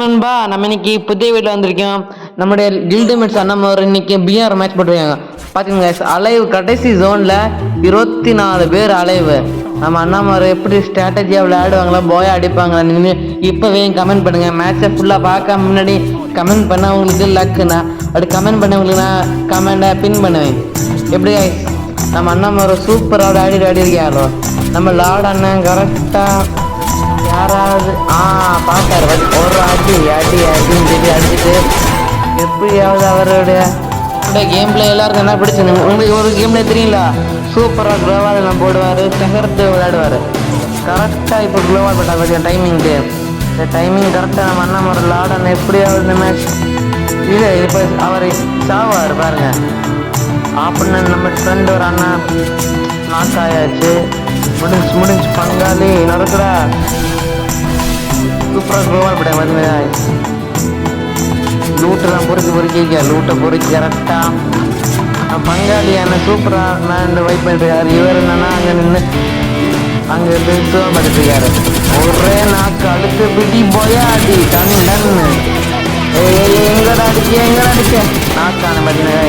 நண்பா, நம்ம இன்னைக்கு புதிய வீட்டில் வந்திருக்கோம். நம்முடைய கில்டுமேட்ஸ் அண்ணன் இன்னைக்கு பிஆர் மேட்ச் போட்டுருக்காங்க. பார்த்துக்கோங்க, அலைவ் கடைசி ஜோனில் 24 பேர் அலைவு. நம்ம அண்ணாமார் எப்படி ஸ்ட்ராட்டஜியாக விளையாடுவாங்களா, போயா அடிப்பாங்களா, நின்று இப்போவே கமெண்ட் பண்ணுங்கள். மேட்சை ஃபுல்லாக பார்க்க முன்னாடி கமெண்ட் பண்ண உங்களுக்கு லக்குண்ணா. அப்படி கமெண்ட் பண்ணவங்களுக்கு நான் கமெண்டை பின் பண்ணுவேன். எப்படி நம்ம அண்ணாமார் சூப்பராக ஆடி இருக்காரோ. நம்ம லார்ட் அண்ணன் கரெக்டாக யாராவது பார்த்தாரு, ஒரு அடி அடி அடின்னு சொல்லி அடிச்சுட்டு எப்படியாவது அவருடைய கேம் பிளே எல்லாருக்கும் என்ன பிடிச்சது. உங்களுக்கு ஒரு கேம் பிளே தெரியுங்களா, சூப்பராக க்ளோவால் எல்லாம் போடுவார், தகர்த்து விளையாடுவார். கரெக்டாக இப்போ க்ளோவால் போட்டால் கொஞ்சம் டைமிங்க்கு இந்த டைமிங் கரெக்டாக நம்ம அண்ணன் ஒரு லாடன் எப்படியாவது இந்த மேட்ச் இல்லை இப்போ அவர் சாவார் பாருங்க. அப்படின்னு நம்ம ஃப்ரெண்டு ஒரு அண்ணா நாக் ஆயாச்சு. முடிஞ்சு பங்காளி நடக்குடா. சூப்பராக க்ளோவால் போட்டாங்க பார்த்தீங்களா. லூட்டெல்லாம் பொறுக்கி லூட்டை பொறுக்கி கரெக்டாக பங்காளி அண்ணன் சூப்பராக நான் வைப் பண்ணிருக்காரு. இவர் என்னன்னா அங்கே நின்று அங்கே இருந்து பண்ணிட்டுருக்காரு. ஒரே நாக்கு அடுத்து பிடி போயா அடி டன் எங்கடா அடிக்க நாக்கான பார்த்தீங்கன்னா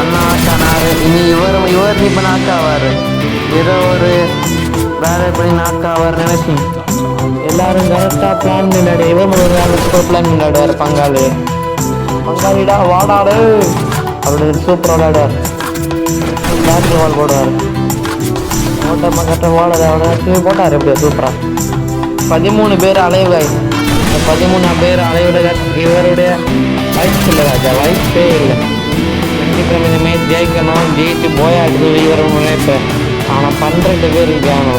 அண்ணா ஆக்கானாரு. இனி இவர் இப்போ நாக்காவார். ஏதோ ஒரு வேலை பண்ணி நாக்காவார் நினைச்சி எல்லாரும் கரெக்டாக பிளான் முன்னாடி இவர் சூப்பர் பிளான் முன்னாடுவார். பங்காளிடா வாடாடு அப்படி சூப்பராக விளையாடுவார். பேட்ரி வால் போடுவார். ஓட்டமாக கட்ட வாடாது அவனை போட்டார். எப்படியா சூப்பராக 13 பேர் அலைவாய். இந்த 13 பேர் அலைவுடைய இவருடைய வாய்ப்பு இல்லை ராஜா, வாய்ப்பே இல்லை. கண்டிப்பாக இந்த மேட்ச் ஜெயிக்கணும், ஜெயிச்சு போயாடுது இவர் நினைப்பேன். ஆனால் 12 பேர் இருக்கானோ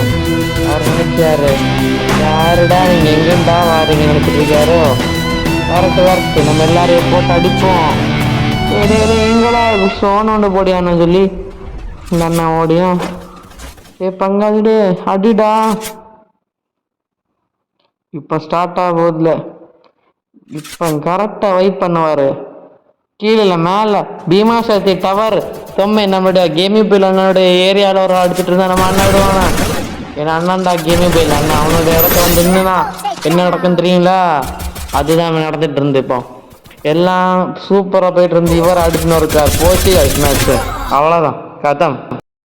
அவர் நினைச்சாரு. யாருடா நீங்கள் எங்கேண்டா வாரீங்க நினைச்சிட்டு இருக்காரோ. வரட்டு நம்ம எல்லாரையும் போட்டு அடிப்போம். எங்கடா சோனோண்டு போடியான்னு சொல்லி இந்த அண்ணா ஓடியும் பங்காளிடு அடிடா. இப்போ ஸ்டார்ட் ஆக போதில்ல. இப்போ கரெக்டாக வைப் பண்ணுவார். கீழே மேலே பீமா சக்தி டவர் நம்மளுடைய கேமிங் பில் அண்ணனுடைய ஏரியாவில் ஒரு அடிச்சுட்டு இருந்தா நம்ம அண்ணன் விடுவானா. ஏன்னா அண்ணன்டா கேமிங் பில் அண்ணன் அவனுடைய இடத்த வந்து நின்றுனா என்ன நடக்குன்னு தெரியுங்களா. அதுதான் நடந்துட்டு இருந்து. இப்போ எல்லாம் சூப்பராக போயிட்டு இருந்து இவர் அடிச்சுன்னு இருக்கார். போச்சு மேட்ச் அவ்வளோதான் கதம்.